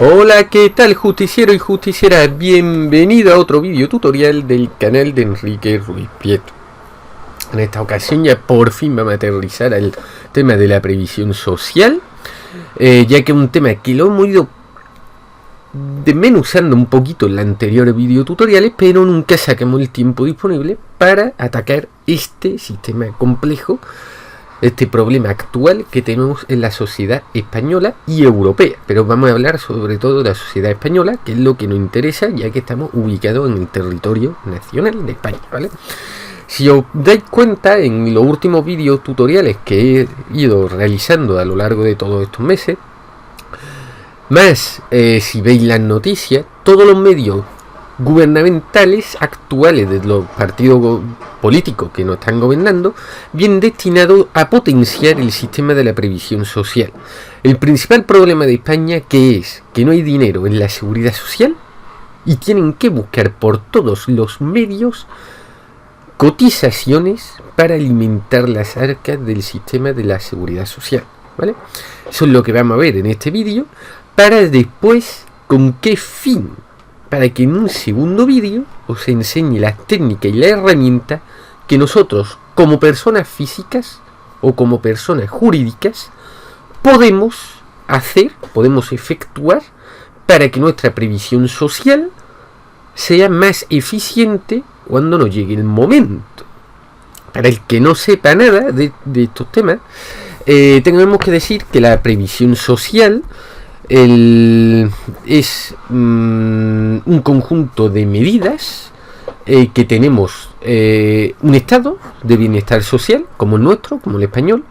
Hola, ¿qué tal, justiciero y justiciera? Bienvenido a otro vídeo tutorial del canal de Enrique Ruiz Prieto. En esta ocasión ya por fin vamos a aterrizar al tema de la previsión social, ya que es un tema que lo hemos ido desmenuzando un poquito en los anteriores vídeos tutoriales, pero nunca sacamos el tiempo disponible para atacar este sistema complejo, este problema actual que tenemos en la sociedad española y europea. Pero vamos a hablar sobre todo de la sociedad española, que es lo que nos interesa, ya que estamos ubicados en el territorio nacional de España, ¿vale? Si os dais cuenta, en los últimos vídeos tutoriales que he ido realizando a lo largo de todos estos meses, más si veis las noticias, todos los medios gubernamentales actuales de los partidos políticos que nos están gobernando vienen destinados a potenciar el sistema de la previsión social. El principal problema de España, que es que no hay dinero en la seguridad social y tienen que buscar por todos los medios cotizaciones para alimentar las arcas del sistema de la seguridad social, ¿vale? Eso es lo que vamos a ver en este vídeo, para después con qué fin, para que en un segundo vídeo os enseñe las técnicas y la herramienta que nosotros, como personas físicas o como personas jurídicas, podemos hacer, podemos efectuar para que nuestra previsión social sea más eficiente cuando nos llegue el momento. Para el que no sepa nada de estos temas, tenemos que decir que la previsión social es un conjunto de medidas que tenemos un estado de bienestar social como el nuestro, como el español,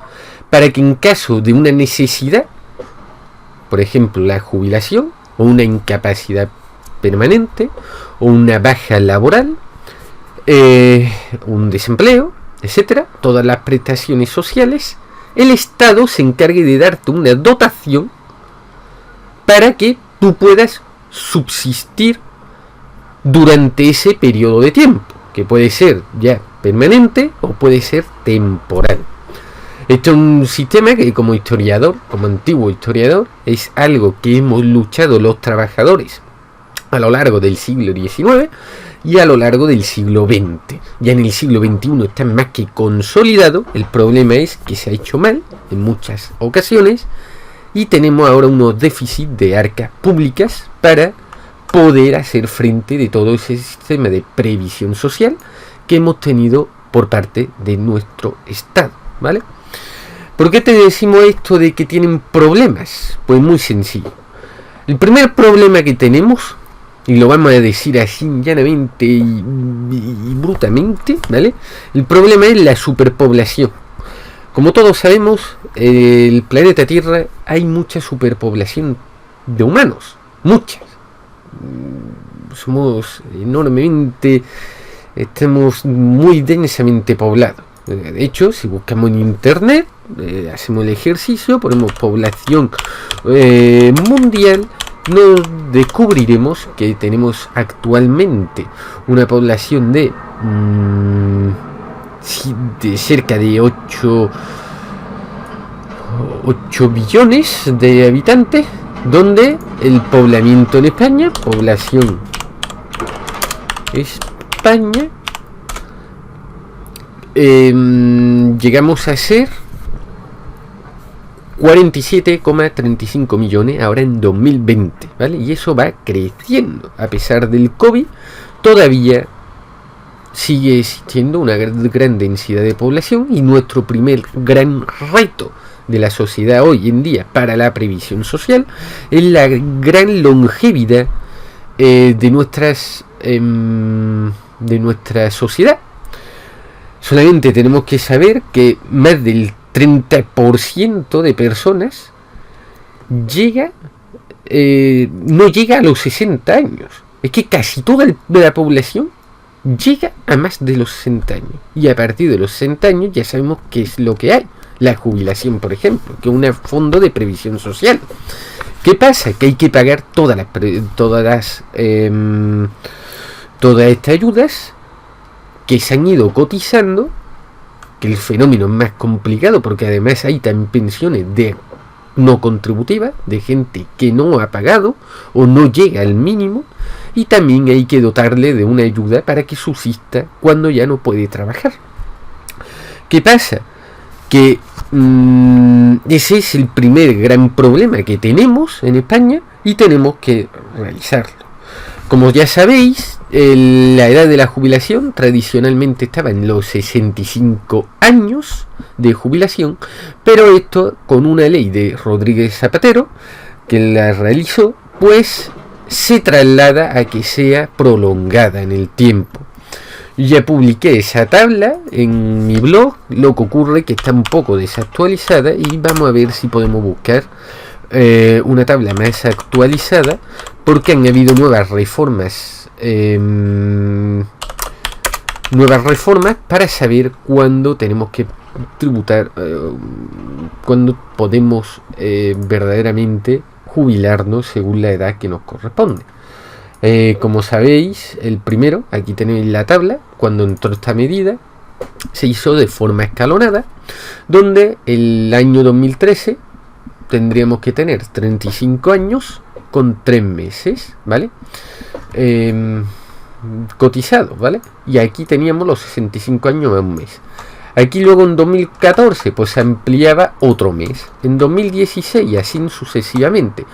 para que en caso de una necesidad, por ejemplo la jubilación o una incapacidad permanente o una baja laboral, un desempleo, etcétera, todas las prestaciones sociales, el Estado se encargue de darte una dotación para que tú puedas subsistir durante ese periodo de tiempo, que puede ser ya permanente o puede ser temporal. Esto es un sistema que, como historiador, como antiguo historiador, es algo que hemos luchado los trabajadores a lo largo del siglo XIX y a lo largo del siglo XX. Ya en el siglo XXI está más que consolidado. El problema es que se ha hecho mal en muchas ocasiones y tenemos ahora unos déficits de arcas públicas para poder hacer frente de todo ese sistema de previsión social que hemos tenido por parte de nuestro Estado, ¿vale? ¿Por qué te decimos esto de que tienen problemas? Pues muy sencillo. El primer problema que tenemos, y lo vamos a decir así llanamente y brutamente, ¿vale? El problema es la superpoblación. Como todos sabemos, el planeta Tierra hay mucha superpoblación de humanos, muchas. Somos enormemente, estamos muy densamente poblados. De hecho, si buscamos en internet, hacemos el ejercicio, ponemos población mundial, nos descubriremos que tenemos actualmente una población de cerca de 8 billones de habitantes, donde el poblamiento en España, población España, llegamos a ser 47,35 millones ahora en 2020, ¿vale? Y eso va creciendo. A pesar del COVID, todavía sigue existiendo una gran densidad de población, y nuestro primer gran reto de la sociedad hoy en día para la previsión social es la gran longevidad de nuestra sociedad. Solamente tenemos que saber que más del 30% de personas no llega a los 60 años. Es que casi toda la población llega a más de los 60 años. Y a partir de los 60 años ya sabemos qué es lo que hay. La jubilación, por ejemplo, que es un fondo de previsión social. ¿Qué pasa? Que hay que pagar todas estas ayudas que se han ido cotizando, que el fenómeno es más complicado porque además hay también pensiones de no contributiva, de gente que no ha pagado o no llega al mínimo, y también hay que dotarle de una ayuda para que subsista cuando ya no puede trabajar. ¿Qué pasa? Que ese es el primer gran problema que tenemos en España y tenemos que realizarlo. Como ya sabéis, la edad de la jubilación tradicionalmente estaba en los 65 años de jubilación, pero esto, con una ley de Rodríguez Zapatero que la realizó, pues se traslada a que sea prolongada en el tiempo. Ya publiqué esa tabla en mi blog, lo que ocurre que está un poco desactualizada y vamos a ver si podemos buscar una tabla más actualizada, porque han habido nuevas reformas para saber cuándo tenemos que tributar, cuándo podemos verdaderamente jubilarnos según la edad que nos corresponde. Como sabéis, el primero, aquí tenéis la tabla, cuando entró esta medida se hizo de forma escalonada, donde el año 2013 tendríamos que tener 35 años con 3 meses, ¿vale? Cotizados, ¿vale? Y aquí teníamos los 65 años más un mes. Aquí luego en 2014 pues se ampliaba otro mes, en 2016 y así sucesivamente.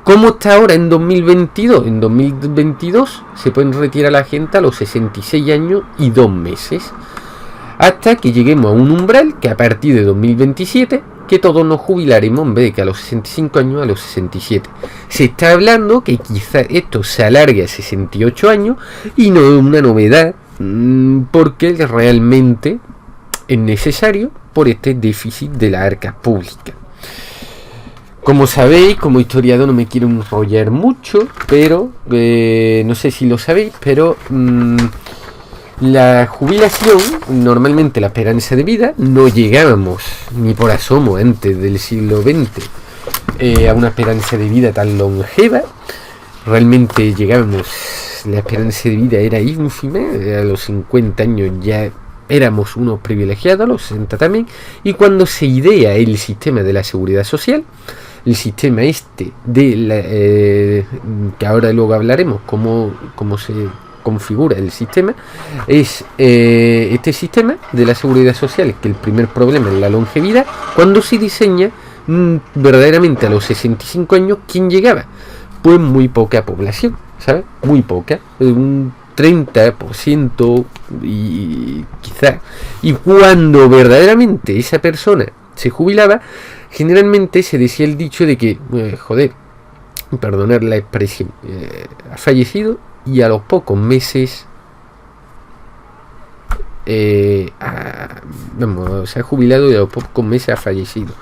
¿Cómo está ahora en 2022? En 2022 se pueden retirar a la gente a los 66 años y 2 meses. Hasta que lleguemos a un umbral que a partir de 2027, que todos nos jubilaremos en vez de que a los 65 años a los 67. Se está hablando que quizá esto se alargue a 68 años y no es una novedad, porque realmente es necesario por este déficit de la arca pública. Como sabéis, como historiador no me quiero enrollar mucho, pero no sé si lo sabéis, pero la jubilación, normalmente la esperanza de vida, no llegábamos ni por asomo antes del siglo XX a una esperanza de vida tan longeva. Realmente llegábamos, la esperanza de vida era ínfima, a los 50 años ya éramos unos privilegiados, a los 60 también, y cuando se idea el sistema de la seguridad social, el sistema de que ahora luego hablaremos cómo se configura el sistema, es este sistema de la seguridad social, que el primer problema es la longevidad. Cuando se diseña verdaderamente a los 65 años, ¿quién llegaba? Pues muy poca población, ¿sabes? Muy poca, un 30% y quizá. Y cuando verdaderamente esa persona se jubilaba, generalmente se decía el dicho de que, perdonar la expresión, ha fallecido y a los pocos meses se ha jubilado y a los pocos meses ha fallecido.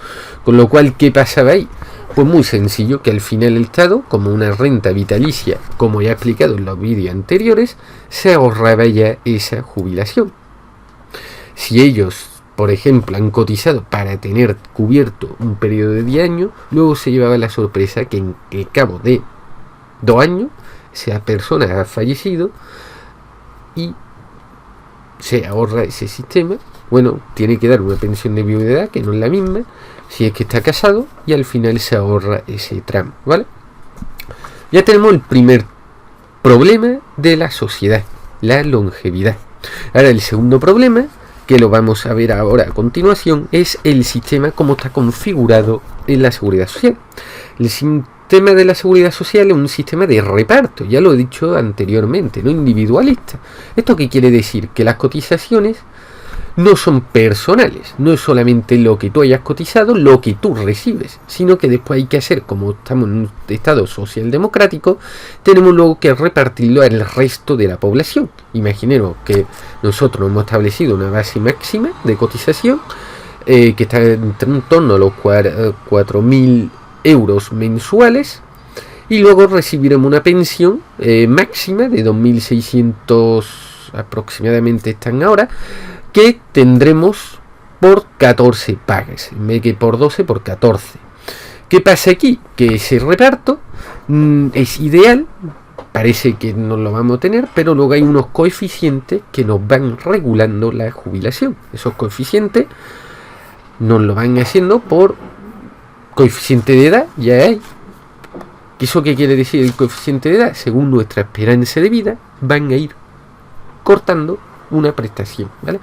Con lo cual, ¿qué pasaba ahí? Pues muy sencillo, que al final el Estado, como una renta vitalicia, como ya he explicado en los vídeos anteriores, se ahorraba ya esa jubilación. Si ellos, por ejemplo, han cotizado para tener cubierto un periodo de 10 años, luego se llevaba la sorpresa que en el cabo de 2 años esa persona ha fallecido y se ahorra ese sistema. Bueno, tiene que dar una pensión de viudedad, que no es la misma, si es que está casado, y al final se ahorra ese tramo, ¿vale? Ya tenemos el primer problema de la sociedad, la longevidad. Ahora el segundo problema, que lo vamos a ver ahora a continuación, es el sistema, cómo está configurado en la seguridad social. El sistema de la seguridad social es un sistema de reparto, ya lo he dicho anteriormente, no individualista. ¿Esto qué quiere decir? Que las cotizaciones no son personales, no es solamente lo que tú hayas cotizado, lo que tú recibes, sino que después hay que hacer, como estamos en un estado socialdemocrático, tenemos luego que repartirlo al resto de la población. Imaginemos que nosotros hemos establecido una base máxima de cotización que está en torno a los 4.000 euros mensuales, y luego recibiremos una pensión máxima de 2.600 aproximadamente están ahora, que tendremos por 14 pagas, en vez que por 12, por 14. ¿Qué pasa aquí? Que ese reparto es ideal, parece que no lo vamos a tener, pero luego hay unos coeficientes que nos van regulando la jubilación. Esos coeficientes nos lo van haciendo por coeficiente de edad ya hay. ¿Eso qué quiere decir el coeficiente de edad? Según nuestra esperanza de vida, van a ir cortando una prestación, ¿vale?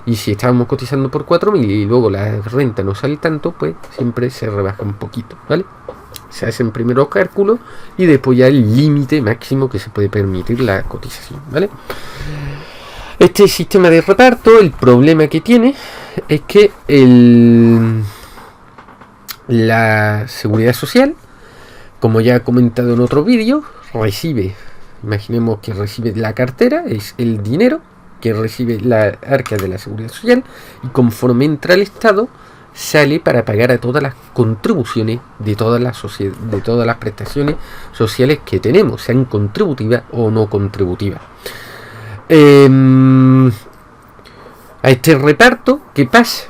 Y si estábamos cotizando por 4.000 y luego la renta no sale tanto, pues siempre se rebaja un poquito, ¿vale? Se hacen primero los cálculos y después ya el límite máximo que se puede permitir la cotización, ¿vale? Este sistema de reparto, el problema que tiene es que la seguridad social, como ya he comentado en otro vídeo, imaginemos que recibe la cartera, es el dinero que recibe la arca de la seguridad social, y conforme entra al Estado, sale para pagar a todas las contribuciones de todas las prestaciones sociales que tenemos, sean contributivas o no contributivas. A este reparto, ¿qué pasa?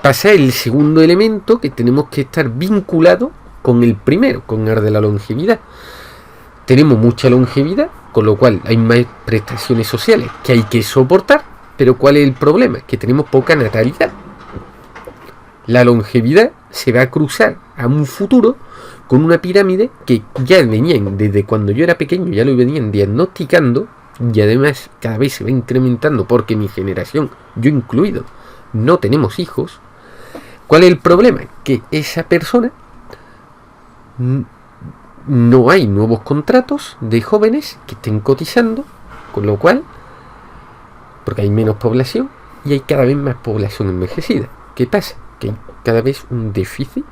Pasa el segundo elemento, que tenemos que estar vinculados con el primero, con el de la longevidad. Tenemos mucha longevidad, con lo cual hay más prestaciones sociales que hay que soportar, pero ¿cuál es el problema? Que tenemos poca natalidad. La longevidad se va a cruzar a un futuro con una pirámide que ya venían, desde cuando yo era pequeño, ya lo venían diagnosticando, y además cada vez se va incrementando porque mi generación, yo incluido, no tenemos hijos. ¿Cuál es el problema? Que esa persona, no hay nuevos contratos de jóvenes que estén cotizando, con lo cual, porque hay menos población y hay cada vez más población envejecida. ¿Qué pasa? Que hay cada vez un déficit.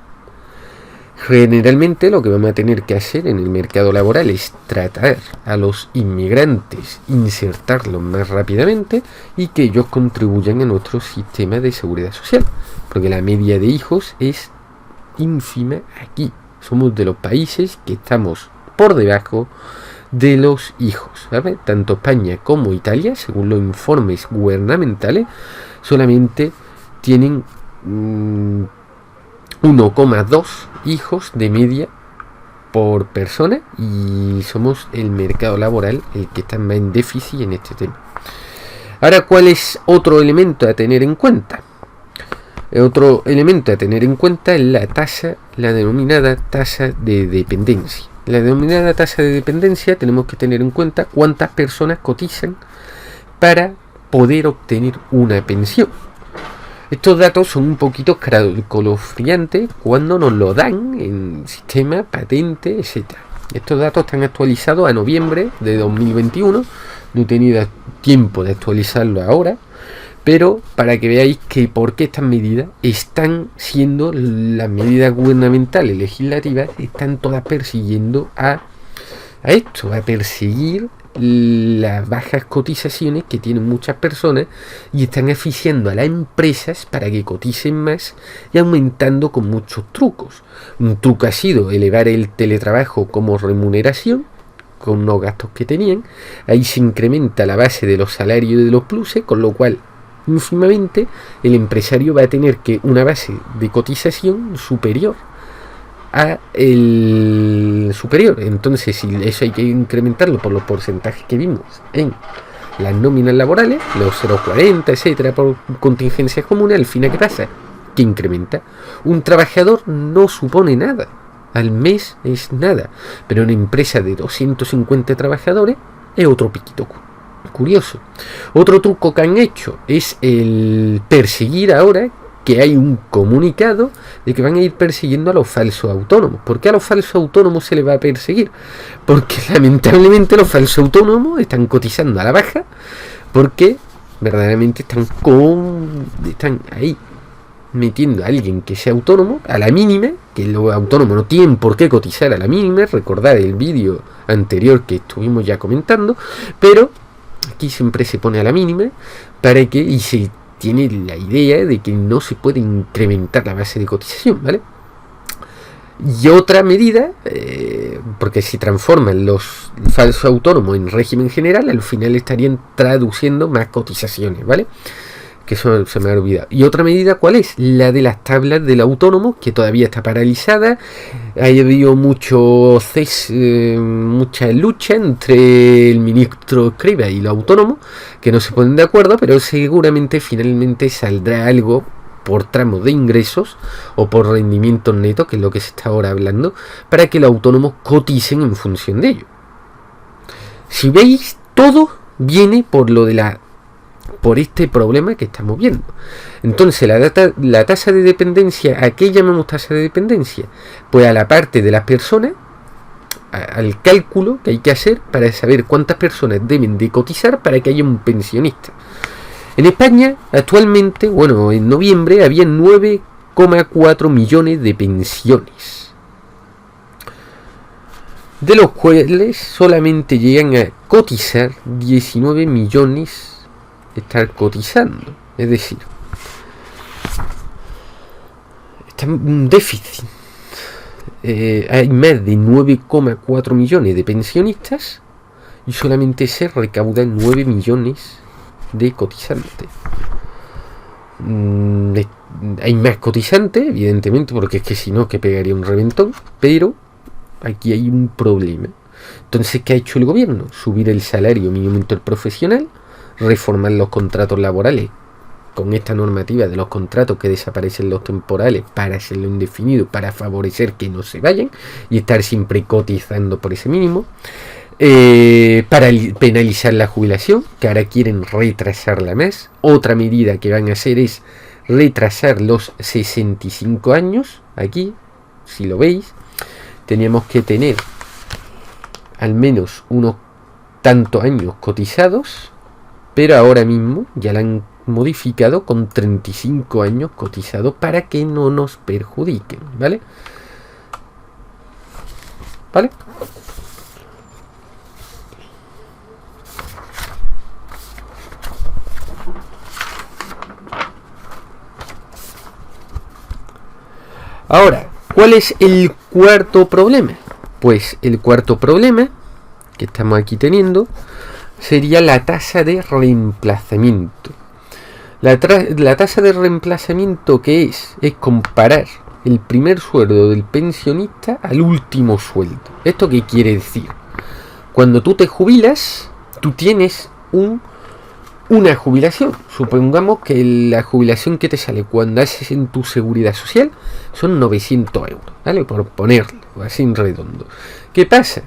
Generalmente lo que vamos a tener que hacer en el mercado laboral es tratar a los inmigrantes, insertarlos más rápidamente y que ellos contribuyan a nuestro sistema de seguridad social, porque la media de hijos es ínfima aquí. Somos de los países que estamos por debajo de los hijos, ¿sabes? Tanto España como Italia, según los informes gubernamentales, solamente tienen 1,2 hijos de media por persona, y somos el mercado laboral el que está más en déficit en este tema. Ahora, ¿cuál es otro elemento a tener en cuenta? Otro elemento a tener en cuenta es la denominada tasa de dependencia. La denominada tasa de dependencia, tenemos que tener en cuenta cuántas personas cotizan para poder obtener una pensión. Estos datos son un poquito escalofriantes cuando nos lo dan en sistema, patente, etc. Estos datos están actualizados a noviembre de 2021. No he tenido tiempo de actualizarlo ahora, pero para que veáis que por qué estas medidas están siendo, las medidas gubernamentales, legislativas, están todas persiguiendo a perseguir las bajas cotizaciones que tienen muchas personas, y están asfixiando a las empresas para que coticen más y aumentando con muchos trucos. Un truco ha sido elevar el teletrabajo como remuneración con unos gastos que tenían. Ahí se incrementa la base de los salarios y de los pluses, con lo cual ínfimamente el empresario va a tener que una base de cotización superior a el superior. Entonces, si eso hay que incrementarlo por los porcentajes que vimos en las nóminas laborales, los 0,40, etcétera, por contingencias comunes, al final, ¿qué pasa? Que incrementa. Un trabajador no supone nada, al mes es nada, pero una empresa de 250 trabajadores es otro piquito curioso. Otro truco que han hecho es el perseguir ahora, que hay un comunicado de que van a ir persiguiendo a los falsos autónomos. ¿Por qué a los falsos autónomos se les va a perseguir? Porque lamentablemente los falsos autónomos están cotizando a la baja, porque verdaderamente están ahí metiendo a alguien que sea autónomo a la mínima, que los autónomos no tienen por qué cotizar a la mínima. Recordad el vídeo anterior que estuvimos ya comentando, pero aquí siempre se pone a la mínima para que, y se tiene la idea de que no se puede incrementar la base de cotización, ¿vale? Y otra medida, porque si transforman los falsos autónomos en régimen general, al final estarían traduciendo más cotizaciones, ¿vale? Que eso se me ha olvidado. Y otra medida, ¿cuál es? La de las tablas del autónomo, que todavía está paralizada. Ha habido mucha lucha entre el ministro Escrivá y los autónomos, que no se ponen de acuerdo, pero seguramente finalmente saldrá algo por tramos de ingresos o por rendimientos netos, que es lo que se está ahora hablando, para que los autónomos coticen en función de ello. Si veis, todo viene por este problema que estamos viendo. Entonces la tasa de dependencia, ¿a qué llamamos tasa de dependencia? Pues a la parte de las personas, al cálculo que hay que hacer para saber cuántas personas deben de cotizar para que haya un pensionista. En España, actualmente, bueno, en noviembre había 9,4 millones de pensiones, de los cuales solamente llegan a cotizar 19 millones estar cotizando. Es decir, está en un déficit. Hay más de 9,4 millones de pensionistas y solamente se recaudan 9 millones de cotizantes. Hay más cotizantes, evidentemente, porque es que si no, que pegaría un reventón, pero aquí hay un problema. Entonces, ¿qué ha hecho el gobierno? Subir el salario mínimo interprofesional, reformar los contratos laborales con esta normativa de los contratos que desaparecen los temporales para hacerlo indefinido, para favorecer que no se vayan y estar siempre cotizando por ese mínimo, para penalizar la jubilación, que ahora quieren retrasarla más. Otra medida que van a hacer es retrasar los 65 años. Aquí, si lo veis, teníamos que tener al menos unos tantos años cotizados, pero ahora mismo ya la han modificado con 35 años cotizados para que no nos perjudiquen, ¿vale? ¿Vale? Ahora, ¿cuál es el cuarto problema? Pues el cuarto problema que estamos aquí teniendo sería la tasa de reemplazamiento. La tasa de reemplazamiento, ¿qué es? Es comparar el primer sueldo del pensionista al último sueldo. ¿Esto qué quiere decir? Cuando tú te jubilas, tú tienes una jubilación. Supongamos que la jubilación que te sale cuando haces en tu seguridad social son 900 euros, ¿vale? Por ponerlo así en redondo. ¿Qué pasa?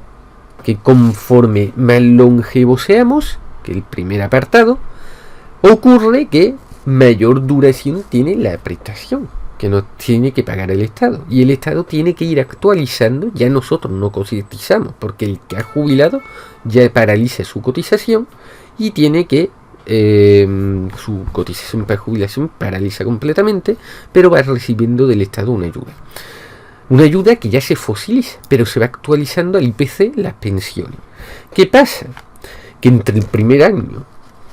Que conforme más longevos seamos, que el primer apartado, ocurre que mayor duración tiene la prestación que nos tiene que pagar el Estado, y el Estado tiene que ir actualizando. Ya nosotros no cotizamos porque el que ha jubilado ya paraliza su cotización y tiene que su cotización para jubilación paraliza completamente, pero va recibiendo del Estado una ayuda que ya se fosiliza, pero se va actualizando al IPC las pensiones. ¿Qué pasa? Que entre el primer año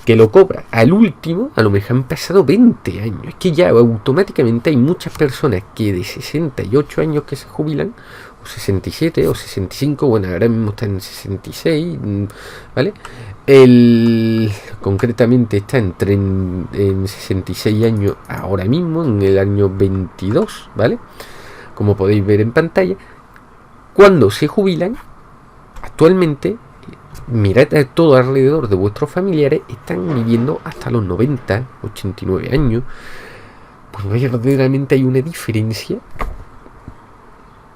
que lo cobra al último, a lo mejor han pasado 20 años. Es que ya automáticamente hay muchas personas que de 68 años que se jubilan, o 67, o 65, bueno, ahora mismo está en 66, ¿vale? Concretamente está en 66 años ahora mismo, en el año 22, ¿vale? Como podéis ver en pantalla, cuando se jubilan, actualmente, mirad a todo alrededor de vuestros familiares, están viviendo hasta los 90, 89 años. Pues verdaderamente hay una diferencia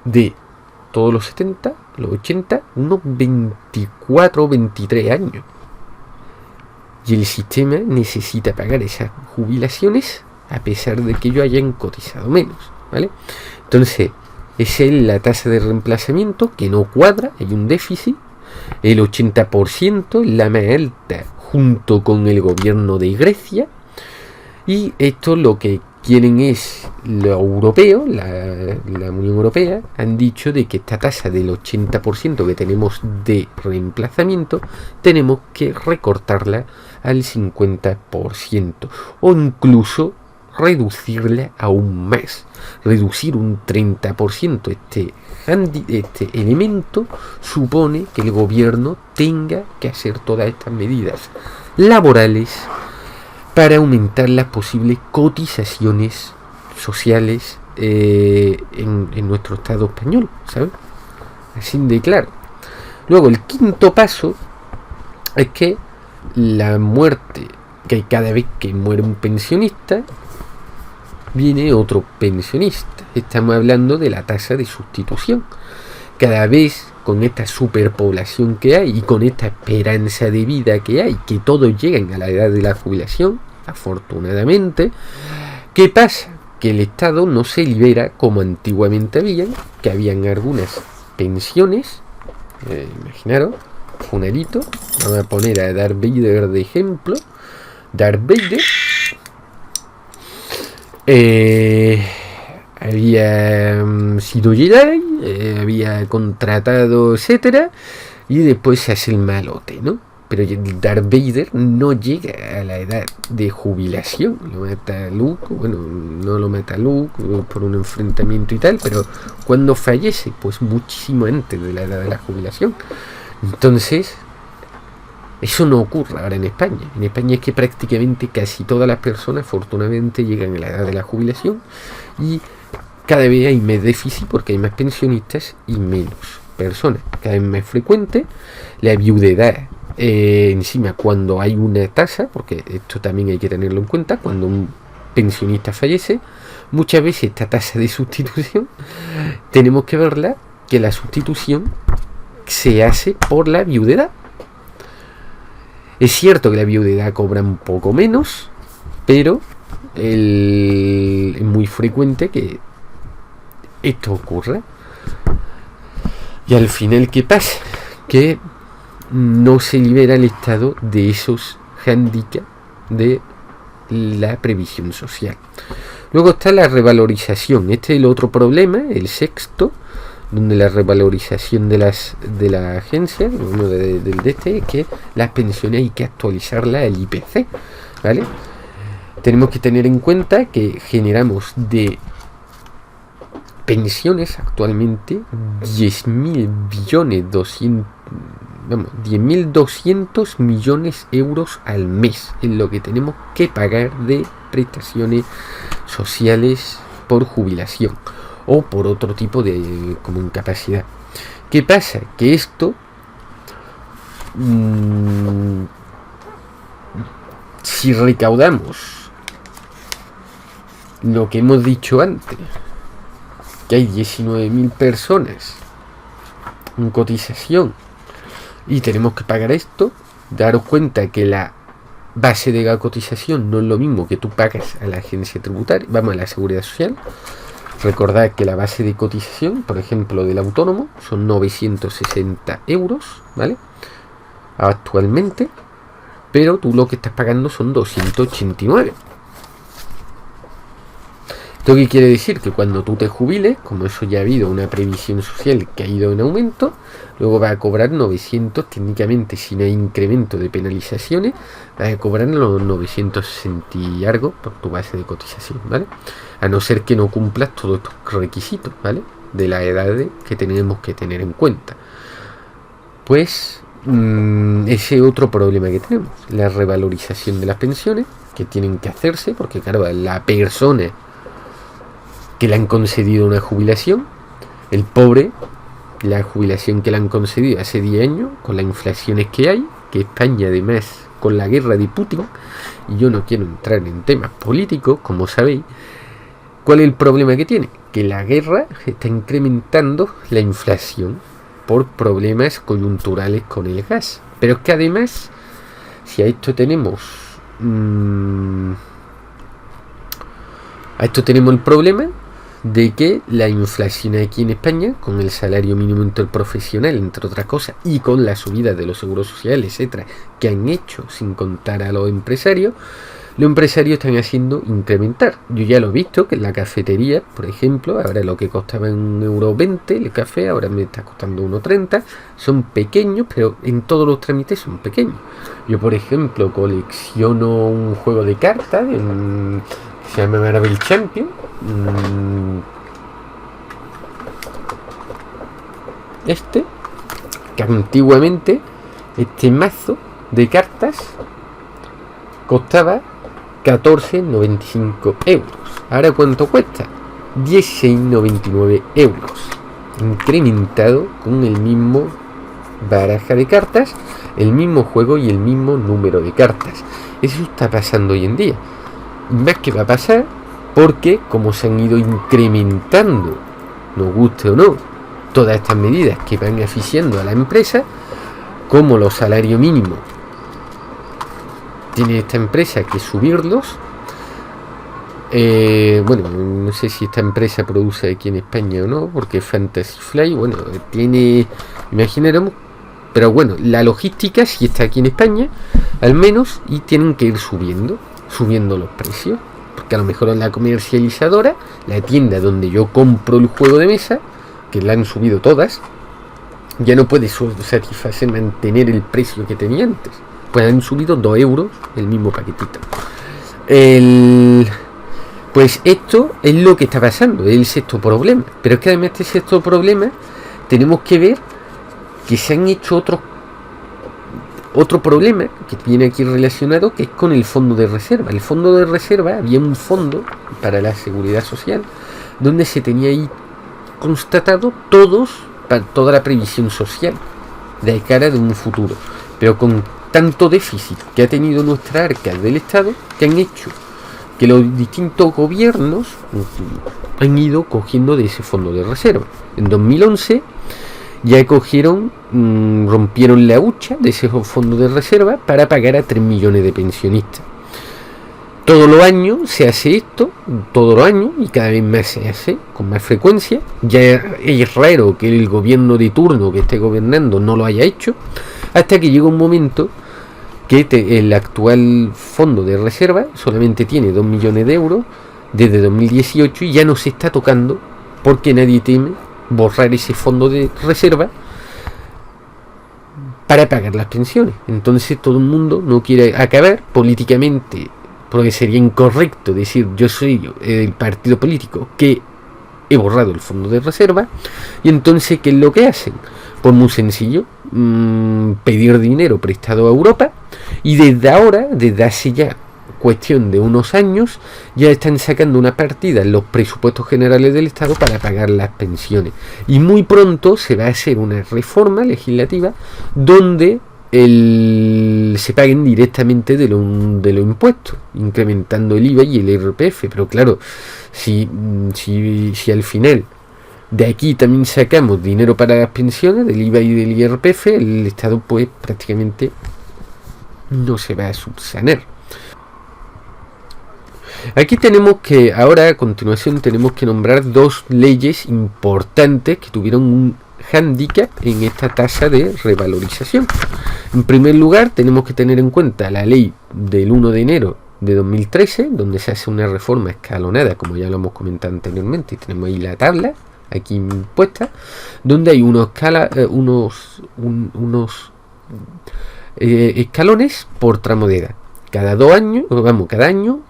de todos los 70, los 80, unos 24 o 23 años. Y el sistema necesita pagar esas jubilaciones a pesar de que ellos hayan cotizado menos, ¿vale? Entonces, esa es la tasa de reemplazamiento que no cuadra, hay un déficit. El 80% es la más alta junto con el gobierno de Grecia, y esto lo que quieren es los europeos, la Unión Europea, han dicho de que esta tasa del 80% que tenemos de reemplazamiento tenemos que recortarla al 50% o incluso reducirla aún más, reducir un 30%. Este elemento supone que el gobierno tenga que hacer todas estas medidas laborales para aumentar las posibles cotizaciones sociales en nuestro Estado español, ¿sabes? Así de claro. Luego, el quinto paso es que la muerte, que cada vez que muere un pensionista, viene otro pensionista. Estamos hablando de la tasa de sustitución. Cada vez con esta superpoblación que hay y con esta esperanza de vida que hay, que todos llegan a la edad de la jubilación, afortunadamente, ¿qué pasa? Que el Estado no se libera como antiguamente habían, que habían algunas pensiones, imaginaros, funerito, vamos a poner a Darth Vader de ejemplo. Darth Vader había sido Jedi, había contratado, etcétera, y después se hace el malote, ¿no? Pero Darth Vader no llega a la edad de jubilación. Lo mata Luke, bueno, no lo mata Luke por un enfrentamiento y tal, pero cuando fallece, pues muchísimo antes de la edad de la jubilación. Entonces, eso no ocurre ahora en España. En España es que prácticamente casi todas las personas, afortunadamente, llegan a la edad de la jubilación y cada vez hay más déficit porque hay más pensionistas y menos personas. Cada vez más frecuente la viudedad. Encima, cuando hay una tasa, porque esto también hay que tenerlo en cuenta, cuando un pensionista fallece, muchas veces esta tasa de sustitución tenemos que verla, que la sustitución se hace por la viudedad. Es cierto que la viudedad cobra un poco menos, pero es muy frecuente que esto ocurra. Y al final, ¿qué pasa? Que no se libera el Estado de esos hándicaps de la previsión social. Luego está la revalorización. Este es el otro problema, el sexto, donde la revalorización de la agencia, uno de este, es que las pensiones hay que actualizarlas al IPC, ¿vale? Tenemos que tener en cuenta que generamos de pensiones actualmente 10.200 millones de euros al mes en lo que tenemos que pagar de prestaciones sociales por jubilación o por otro tipo de como incapacidad. ¿Qué pasa? Que esto si recaudamos lo que hemos dicho antes, que hay 19.000 personas en cotización y tenemos que pagar esto, daros cuenta que la base de la cotización no es lo mismo que tú pagas a la agencia tributaria, vamos, a la seguridad social. Recordad que la base de cotización, por ejemplo, del autónomo, son 960 euros, ¿vale? Actualmente, pero tú lo que estás pagando son 289. ¿Esto qué quiere decir? Que cuando tú te jubiles, como eso ya ha habido una previsión social que ha ido en aumento, luego va a cobrar 900, técnicamente si no hay incremento de penalizaciones, vas a cobrar los 960 y algo por tu base de cotización, ¿vale? A no ser que no cumplas todos estos requisitos, ¿vale? De la edad que tenemos que tener en cuenta. Pues ese otro problema que tenemos, la revalorización de las pensiones, que tienen que hacerse, porque claro, la persona que le han concedido una jubilación, el pobre, la jubilación que le han concedido hace 10 años, con las inflaciones que hay, que España además con la guerra de Putin, y yo no quiero entrar en temas políticos, como sabéis, ¿cuál es el problema que tiene? Que la guerra está incrementando la inflación por problemas coyunturales con el gas. Pero es que además, si a esto tenemos el problema de que la inflación aquí en España, con el salario mínimo interprofesional, entre otras cosas, y con la subida de los seguros sociales, etcétera, que han hecho sin contar a los empresarios están haciendo incrementar. Yo ya lo he visto, que en la cafetería, por ejemplo, ahora lo que costaba €1,20 el café, ahora me está costando €1,30. Son pequeños, pero en todos los trámites son pequeños. Yo, por ejemplo, colecciono un juego de cartas, se llama Marvel Champion. Que antiguamente este mazo de cartas costaba 14,95 euros. Ahora, ¿cuánto cuesta? 16,99 euros. Incrementado con el mismo baraja de cartas, el mismo juego y el mismo número de cartas. Eso está pasando hoy en día. Y más que va a pasar porque como se han ido incrementando, nos guste o no, todas estas medidas que van eficiendo a la empresa, como los salarios mínimos, tiene esta empresa que subirlos. Bueno, no sé si esta empresa produce aquí en España o no, porque Fantasy Fly, bueno, tiene, imaginaremos, pero bueno, la logística sí está aquí en España, al menos, y tienen que ir subiendo los precios, porque a lo mejor en la comercializadora, la tienda donde yo compro el juego de mesa, que la han subido todas, ya no puede satisfacer mantener el precio que tenía antes, pues han subido 2 euros el mismo paquetito. Pues esto es lo que está pasando, es el sexto problema. Pero es que además de este sexto problema, tenemos que ver que se han hecho otro problema que viene aquí relacionado, que es con el fondo de reserva. El fondo de reserva, había un fondo para la seguridad social, donde se tenía ahí constatado toda la previsión social de cara de un futuro. Pero con tanto déficit que ha tenido nuestra arca del Estado, que han hecho que los distintos gobiernos han ido cogiendo de ese fondo de reserva. En 2011 ya rompieron la hucha de ese fondo de reserva para pagar a 3 millones de pensionistas. Todos los años se hace esto, todos los años, y cada vez más se hace, con más frecuencia. Ya es raro que el gobierno de turno que esté gobernando no lo haya hecho, hasta que llega un momento que el actual fondo de reserva solamente tiene 2 millones de euros desde 2018 y ya no se está tocando porque nadie teme borrar ese fondo de reserva para pagar las pensiones. Entonces todo el mundo no quiere acabar políticamente, porque sería incorrecto decir yo soy el partido político que he borrado el fondo de reserva. Y entonces, ¿qué es lo que hacen? Pues muy sencillo, pedir dinero prestado a Europa, y desde hace ya cuestión de unos años, ya están sacando una partida en los presupuestos generales del Estado para pagar las pensiones. Y muy pronto se va a hacer una reforma legislativa donde se paguen directamente de los impuestos, incrementando el IVA y el IRPF. Pero claro, si al final de aquí también sacamos dinero para las pensiones, del IVA y del IRPF, el Estado pues prácticamente no se va a subsanar. Aquí tenemos que, ahora a continuación tenemos que nombrar dos leyes importantes que tuvieron un hándicap en esta tasa de revalorización. En primer lugar, tenemos que tener en cuenta la ley del 1 de enero de 2013, donde se hace una reforma escalonada, como ya lo hemos comentado anteriormente, y tenemos ahí la tabla aquí puesta, donde hay unos escalones por tramo de edad. Cada año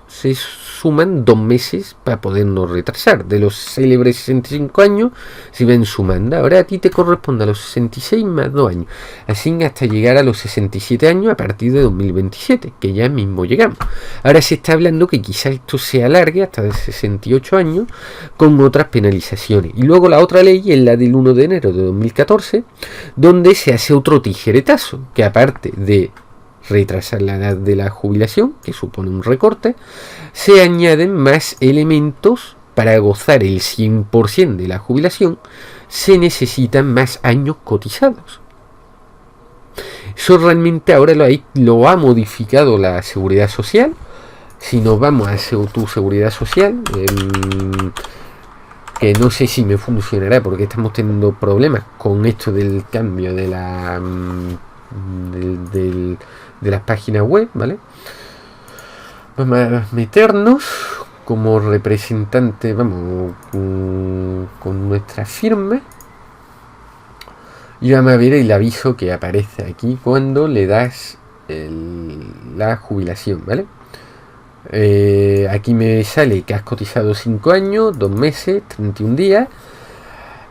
se suman 2 meses para podernos retrasar. De los célebres 65 años se ven sumando. Ahora a ti te corresponde a los 66 más 2 años. Así hasta llegar a los 67 años a partir de 2027, que ya mismo llegamos. Ahora se está hablando que quizás esto se alargue hasta de 68 años con otras penalizaciones. Y luego la otra ley es la del 1 de enero de 2014, donde se hace otro tijeretazo, que aparte de retrasar la edad de la jubilación, que supone un recorte, se añaden más elementos. Para gozar el 100% de la jubilación se necesitan más años cotizados. Eso realmente ahora lo ha modificado la Seguridad Social. Si nos vamos a tu Seguridad Social, que no sé si me funcionará porque estamos teniendo problemas con esto del cambio de de las páginas web, ¿vale? Vamos a meternos como representante, vamos, con nuestra firma, y vamos a ver el aviso que aparece aquí cuando le das la jubilación, ¿vale? Aquí me sale que has cotizado 5 años, 2 meses, 31 días.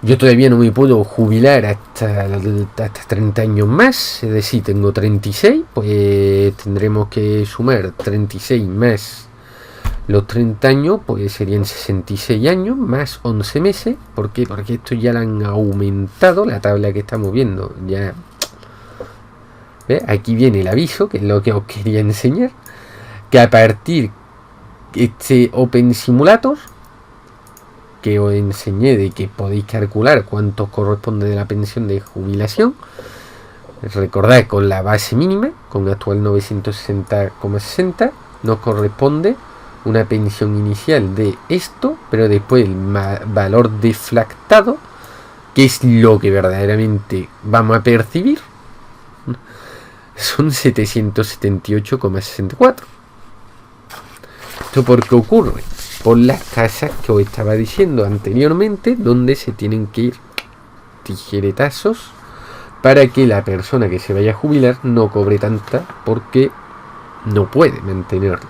Yo todavía no me puedo jubilar hasta 30 años más, es decir, tengo 36, pues tendremos que sumar 36 más los 30 años, pues serían 66 años más 11 meses. ¿Por qué? Porque esto ya lo han aumentado, la tabla que estamos viendo ya. ¿Ves? Aquí viene el aviso, que es lo que os quería enseñar, que a partir este Open Simulator, que os enseñé de que podéis calcular cuánto corresponde de la pensión de jubilación. Recordad, con la base mínima, con actual 960,60, nos corresponde una pensión inicial de esto, pero después el valor deflactado, que es lo que verdaderamente vamos a percibir, son 778,64. ¿Esto por qué ocurre? Por las tasas que os estaba diciendo anteriormente, donde se tienen que ir tijeretazos para que la persona que se vaya a jubilar no cobre tanta, porque no puede mantenerlo.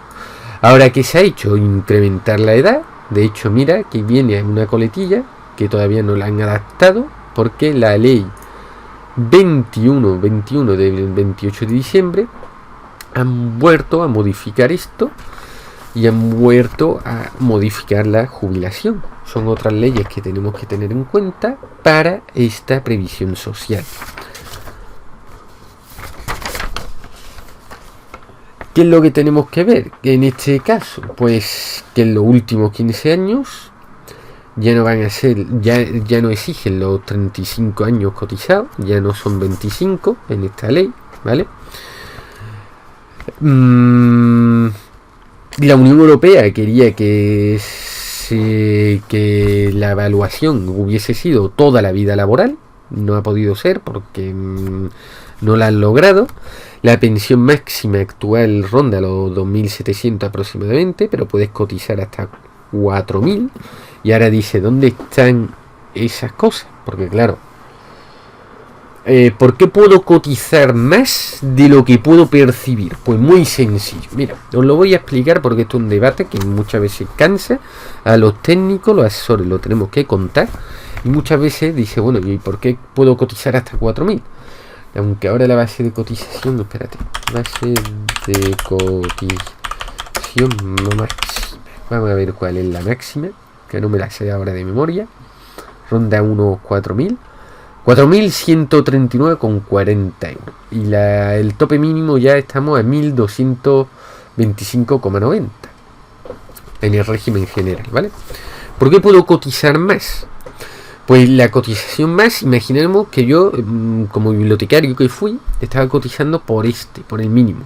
Ahora, ¿qué se ha hecho? Incrementar la edad. De hecho, mira que viene en una coletilla que todavía no la han adaptado, porque la ley 21 del 28 de diciembre han vuelto a modificar esto y han vuelto a modificar la jubilación. Son otras leyes que tenemos que tener en cuenta para esta previsión social. ¿Qué es lo que tenemos que ver en este caso? Pues que en los últimos 15 años ya no van a ser, ya no exigen los 35 años cotizados, ya no son 25 en esta ley, ¿vale? La Unión Europea quería que la evaluación hubiese sido toda la vida laboral. No ha podido ser porque no la han logrado. La pensión máxima actual ronda los 2.700 aproximadamente, pero puedes cotizar hasta 4.000. Y ahora dice, ¿dónde están esas cosas? Porque claro, ¿por qué puedo cotizar más de lo que puedo percibir? Pues muy sencillo. Mira, os lo voy a explicar porque esto es un debate que muchas veces cansa a los técnicos, los asesores, lo tenemos que contar. Y muchas veces dice, bueno, ¿y por qué puedo cotizar hasta 4.000? Aunque ahora la base de cotización, espérate, base de cotización no máxima. Vamos a ver cuál es la máxima, que no me la sé ahora de memoria. Ronda unos 4.000. 4.139,40 euros. Y el tope mínimo ya estamos a 1.225,90 en el régimen general, ¿vale? ¿Por qué puedo cotizar más? Pues la cotización más, imaginemos que yo, como bibliotecario que fui, estaba cotizando por el mínimo.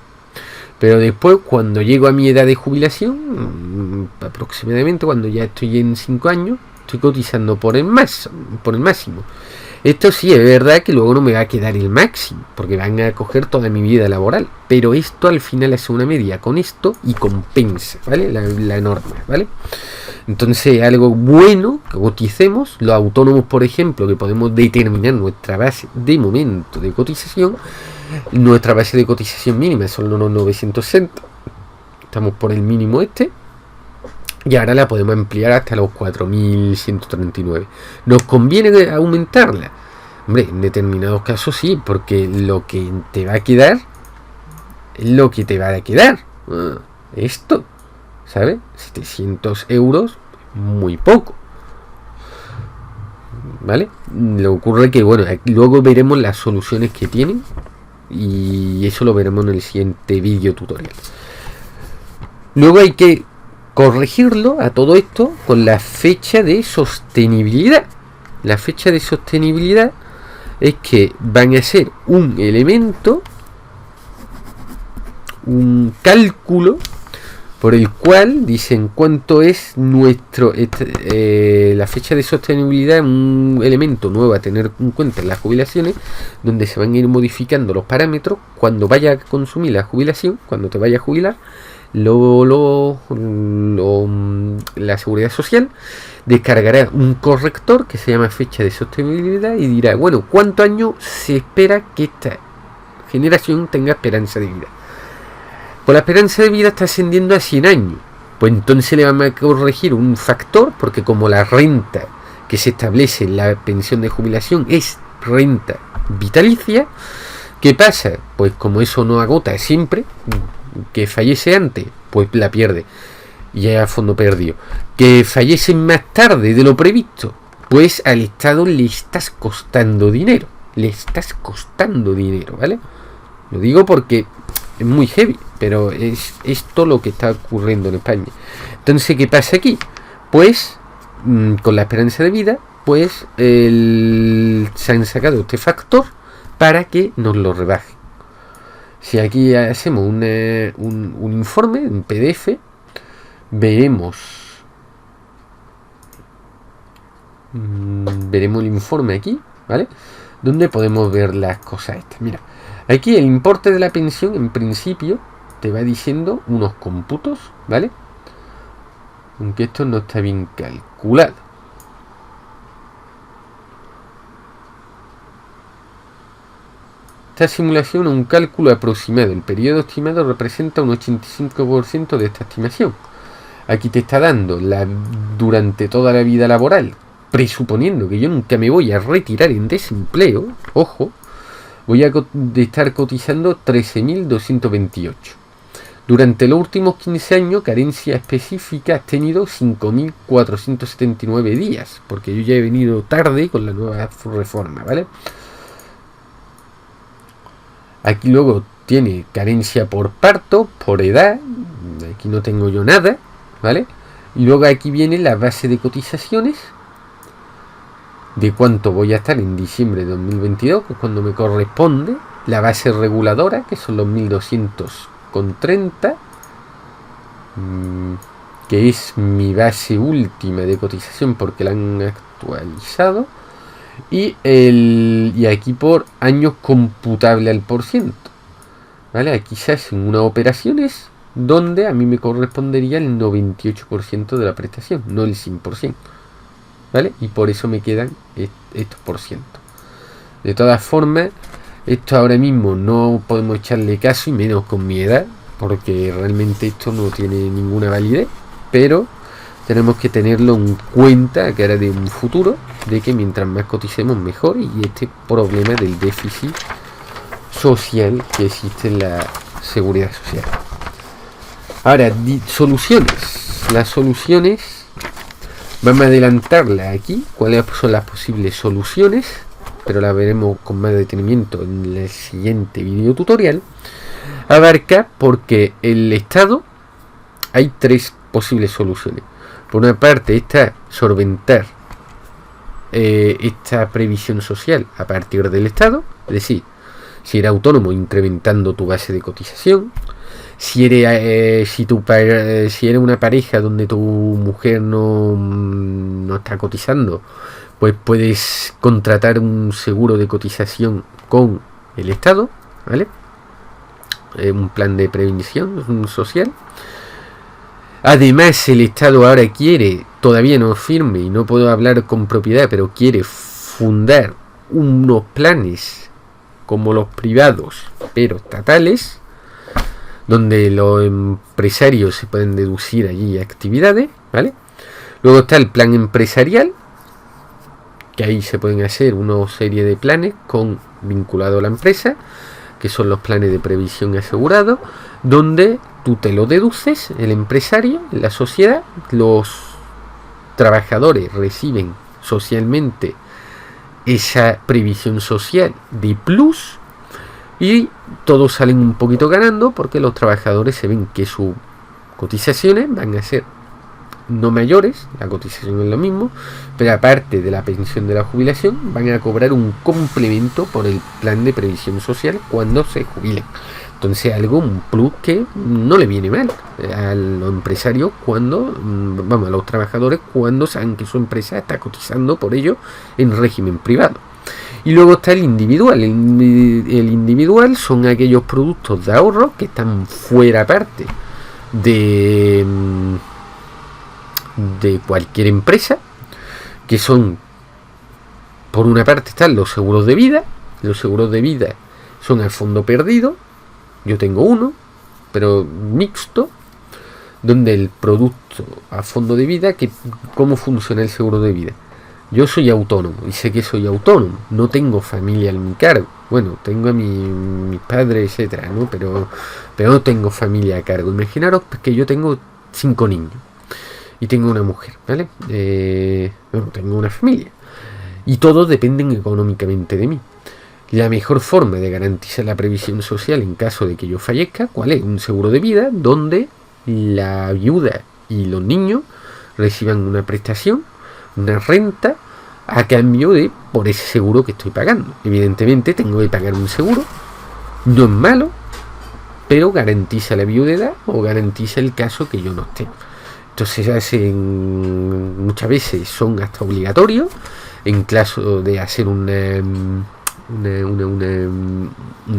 Pero después, cuando llego a mi edad de jubilación, aproximadamente cuando ya estoy en 5 años, estoy cotizando por el máximo. Esto sí es verdad que luego no me va a quedar el máximo, porque van a coger toda mi vida laboral. Pero esto al final hace una media con esto y compensa, ¿vale? La norma, ¿vale? Entonces, algo bueno que coticemos, los autónomos, por ejemplo, que podemos determinar nuestra base de momento de cotización. Nuestra base de cotización mínima son los 960. Estamos por el mínimo este. Y ahora la podemos ampliar hasta los 4.139. ¿Nos conviene aumentarla? Hombre, en determinados casos sí, porque lo que te va a quedar es lo que te va a quedar. Esto, ¿sabes? 700 euros, muy poco. ¿Vale? Lo ocurre que, bueno, luego veremos las soluciones que tienen. Y eso lo veremos en el siguiente vídeo tutorial. Luego hay que corregirlo a todo esto con la fecha de sostenibilidad. La fecha de sostenibilidad es que van a ser un elemento, un cálculo por el cual dicen cuánto es la fecha de sostenibilidad, un elemento nuevo a tener en cuenta en las jubilaciones, donde se van a ir modificando los parámetros cuando vaya a consumir la jubilación, cuando te vaya a jubilar. La seguridad social descargará un corrector que se llama fecha de sostenibilidad y dirá, bueno, ¿cuántos años se espera que esta generación tenga esperanza de vida? Pues la esperanza de vida está ascendiendo a 100 años. Pues entonces le vamos a corregir un factor, porque como la renta que se establece en la pensión de jubilación es renta vitalicia, ¿qué pasa? Pues como eso no agota siempre, que fallece antes, pues la pierde, ya a fondo perdido. Que fallece más tarde de lo previsto, pues al Estado le estás costando dinero, ¿vale? Lo digo porque Es muy heavy, pero es esto lo que está ocurriendo en España. Entonces, ¿qué pasa aquí? Pues, con la esperanza de vida, pues se han sacado este factor para que nos lo rebajen. Si aquí hacemos un informe en PDF, veremos el informe aquí, ¿vale? Donde podemos ver las cosas estas. Mira, aquí el importe de la pensión en principio te va diciendo unos cómputos, ¿vale? Aunque esto no está bien calculado. Esta simulación es un cálculo aproximado. El periodo estimado representa un 85% de esta estimación. Aquí te está dando durante toda la vida laboral, presuponiendo que yo nunca me voy a retirar en desempleo, ojo, voy a estar cotizando 13.228. Durante los últimos 15 años, carencia específica, has tenido 5.479 días, porque yo ya he venido tarde con la nueva reforma, ¿vale? Aquí luego tiene carencia por parto, por edad, aquí no tengo yo nada, ¿vale? Y luego aquí viene la base de cotizaciones, de cuánto voy a estar en diciembre de 2022, que es cuando me corresponde, la base reguladora, que son los 1.230, que es mi base última de cotización porque la han actualizado, y aquí por años computable al %, ¿vale? Aquí se hacen unas operaciones donde a mí me correspondería el 98% de la prestación, no el 100%, ¿vale? Y por eso me quedan estos %. De todas formas, esto ahora mismo no podemos echarle caso, y menos con mi edad, porque realmente esto no tiene ninguna validez, pero tenemos que tenerlo en cuenta que era de un futuro, de que mientras más coticemos mejor, y este problema del déficit social que existe en la seguridad social. Ahora, soluciones. Las soluciones, vamos a adelantarla aquí, cuáles son las posibles soluciones, pero la veremos con más detenimiento en el siguiente video tutorial. Abarca porque el Estado hay 3 posibles soluciones. Por una parte está solventar esta previsión social a partir del Estado, es decir, si eres autónomo, incrementando tu base de cotización. Si eres una pareja donde tu mujer no está cotizando, pues puedes contratar un seguro de cotización con el Estado, ¿vale? Un plan de prevención social. Además, el Estado ahora quiere, todavía no firme y no puedo hablar con propiedad, pero quiere fundar unos planes como los privados, pero estatales, donde los empresarios se pueden deducir allí actividades, ¿vale? Luego está el plan empresarial, que ahí se pueden hacer una serie de planes vinculados a la empresa, que son los planes de previsión asegurado, donde tú te lo deduces, el empresario, la sociedad, los trabajadores reciben socialmente esa previsión social de plus, y todos salen un poquito ganando porque los trabajadores se ven que sus cotizaciones van a ser no mayores, la cotización es lo mismo, pero aparte de la pensión de la jubilación van a cobrar un complemento por el plan de previsión social cuando se jubilen. Entonces un plus que no le viene mal a los empresarios a los trabajadores cuando saben que su empresa está cotizando por ello en régimen privado. Y luego está el individual. El individual son aquellos productos de ahorro que están fuera parte de cualquier empresa, que son, por una parte están los seguros de vida. Los seguros de vida son a fondo perdido. Yo tengo uno, pero mixto, donde el producto a fondo de vida, ¿cómo funciona el seguro de vida? Yo soy autónomo y sé que soy autónomo, no tengo familia en mi cargo. Bueno, tengo a mis padres, etcétera, ¿no? Pero no tengo familia a cargo. Imaginaros que yo tengo 5 niños y tengo una mujer, ¿vale? Tengo una familia y todos dependen económicamente de mí. La mejor forma de garantizar la previsión social en caso de que yo fallezca, ¿cuál es? Un seguro de vida donde la viuda y los niños reciban una prestación, una renta, a cambio de por ese seguro que estoy pagando. Evidentemente tengo que pagar un seguro, no es malo, pero garantiza la viudedad o garantiza el caso que yo no esté. Entonces muchas veces son hasta obligatorios en caso de hacer una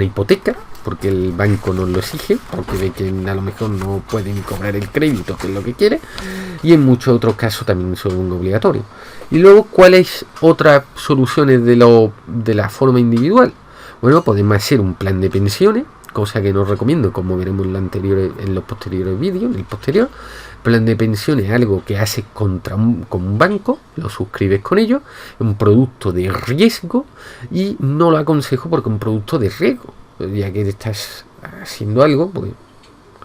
hipoteca, porque el banco nos lo exige, porque ve que a lo mejor no pueden cobrar el crédito, que es lo que quiere, y en muchos otros casos también son obligatorios. Y luego, ¿cuáles otras soluciones de la forma individual? Bueno, podemos hacer un plan de pensiones, cosa que no recomiendo, como veremos en los posteriores vídeos, en el posterior. Plan de pensiones es algo que haces con un banco, lo suscribes con ellos, es un producto de riesgo, y no lo aconsejo porque es un producto de riesgo, ya que estás haciendo algo, pues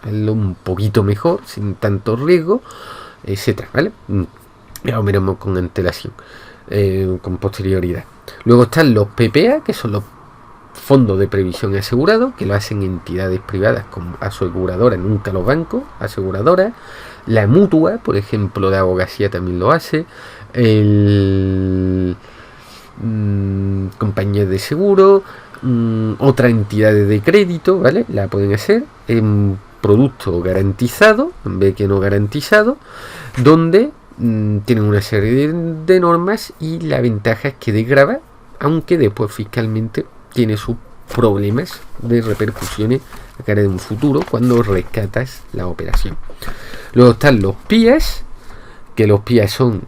hazlo un poquito mejor, sin tanto riesgo, etcétera, ¿vale? Ya lo veremos con antelación, con posterioridad. Luego están los PPA, que son los fondos de previsión asegurado, que lo hacen entidades privadas como aseguradoras, nunca los bancos, aseguradoras. La mutua, por ejemplo, de abogacía también lo hace. Compañías de seguro, otras entidades de crédito, ¿vale? La pueden hacer en producto garantizado, en vez que no garantizado, donde tienen una serie de normas, y la ventaja es que desgrava, aunque después fiscalmente tiene sus problemas de repercusiones a cara de un futuro cuando rescatas la operación. Luego están los PIAs, que los PIAs son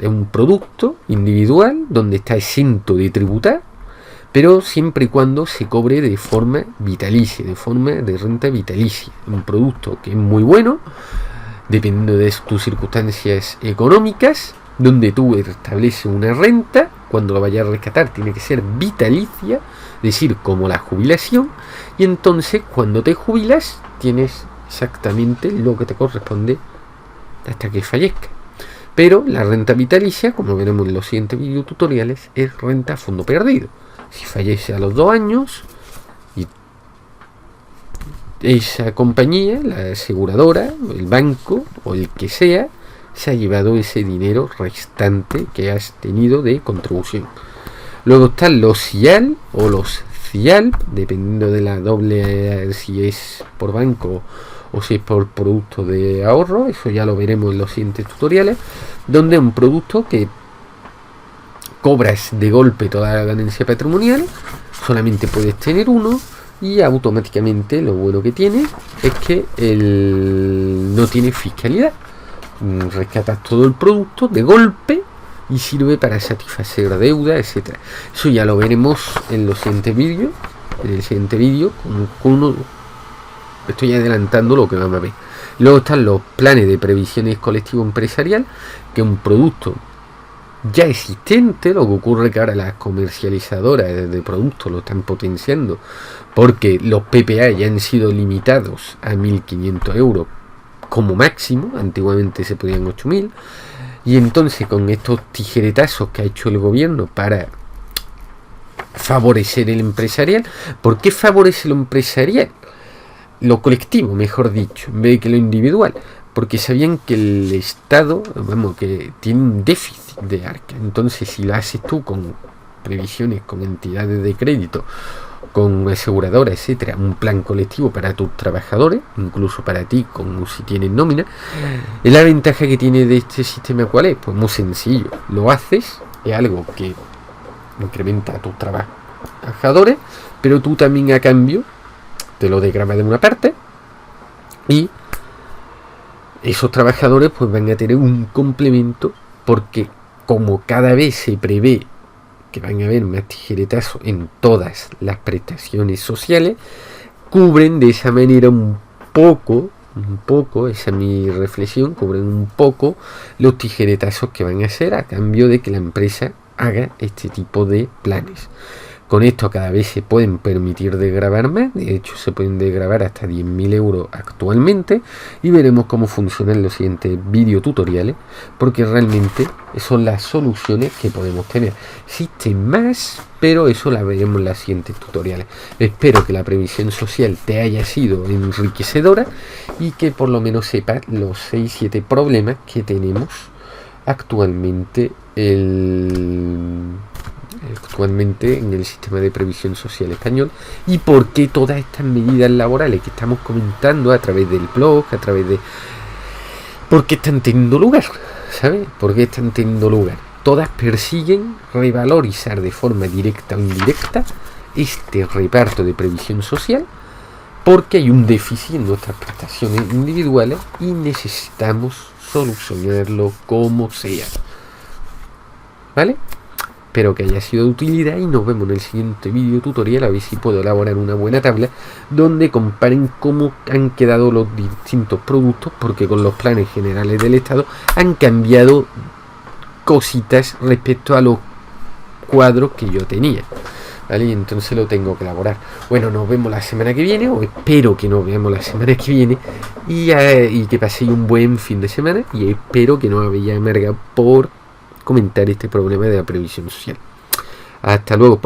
un producto individual donde está exento de tributar, pero siempre y cuando se cobre de forma vitalicia, de forma de renta vitalicia. Un producto que es muy bueno, dependiendo de tus circunstancias económicas, donde tú estableces una renta, cuando lo vayas a rescatar tiene que ser vitalicia, es decir, como la jubilación, y entonces cuando te jubilas tienes exactamente lo que te corresponde hasta que fallezca. Pero la renta vitalicia, como veremos en los siguientes videotutoriales, es renta a fondo perdido. Si fallece a los 2 años, y esa compañía, la aseguradora, el banco o el que sea, se ha llevado ese dinero restante que has tenido de contribución. Luego están los CIAL o los CIAL, dependiendo de la doble, si es por banco o si es por producto de ahorro. Eso ya lo veremos en los siguientes tutoriales, donde es un producto que cobras de golpe toda la ganancia patrimonial, solamente puedes tener uno, y automáticamente lo bueno que tiene es que no tiene fiscalidad. Rescatas todo el producto de golpe y sirve para satisfacer deuda, etcétera. Eso ya lo veremos en los siguientes vídeos. En el siguiente vídeo, estoy adelantando lo que vamos a ver. Luego están los planes de previsiones colectivo empresarial, que es un producto ya existente. Lo que ocurre que ahora las comercializadoras de productos lo están potenciando, porque los PPA ya han sido limitados a 1.500 euros como máximo. Antiguamente se podían 8.000, y entonces con estos tijeretazos que ha hecho el gobierno para favorecer el empresarial. ¿Por qué favorece lo empresarial? Lo colectivo, mejor dicho, en vez de que lo individual, porque sabían que el Estado, que tiene un déficit de arca. Entonces, si lo haces tú con previsiones, con entidades de crédito, con aseguradoras, etcétera, un plan colectivo para tus trabajadores, incluso para ti, como si tienes nómina, la ventaja que tiene de este sistema, ¿cuál es? Pues muy sencillo, lo haces, es algo que incrementa a tus trabajadores, pero tú también a cambio te lo desgrava de una parte, y esos trabajadores pues van a tener un complemento, porque como cada vez se prevé que van a haber más tijeretazos en todas las prestaciones sociales, cubren de esa manera un poco, esa es mi reflexión, cubren un poco los tijeretazos que van a hacer a cambio de que la empresa haga este tipo de planes. Con esto cada vez se pueden permitir desgravar más, de hecho se pueden desgravar hasta 10.000 euros actualmente, y veremos cómo funcionan los siguientes videotutoriales, porque realmente son las soluciones que podemos tener. Existen más, pero eso la veremos en los siguientes tutoriales. Espero que la previsión social te haya sido enriquecedora y que por lo menos sepas los 6-7 problemas que tenemos actualmente en el sistema de previsión social español, y por qué todas estas medidas laborales que estamos comentando a través del blog, ¿por qué están teniendo lugar? ¿Sabes? ¿Por qué están teniendo lugar? Todas persiguen revalorizar de forma directa o indirecta este reparto de previsión social, porque hay un déficit en nuestras prestaciones individuales y necesitamos solucionarlo como sea. ¿Vale? Espero que haya sido de utilidad y nos vemos en el siguiente vídeo tutorial, a ver si puedo elaborar una buena tabla donde comparen cómo han quedado los distintos productos, porque con los planes generales del Estado han cambiado cositas respecto a los cuadros que yo tenía, ¿vale? Y entonces lo tengo que elaborar. Bueno, nos vemos la semana que viene, o espero que nos veamos la semana que viene, y que paséis un buen fin de semana, y espero que no habéis amargado por comentar este problema de la previsión social. Hasta luego.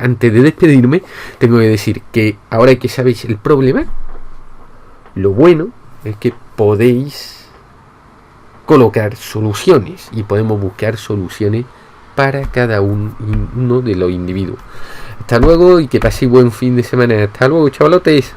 Antes de despedirme, tengo que decir que ahora que sabéis el problema, lo bueno es que podéis colocar soluciones y podemos buscar soluciones para cada uno de los individuos. Hasta luego y que paséis buen fin de semana. Hasta luego, chavalotes.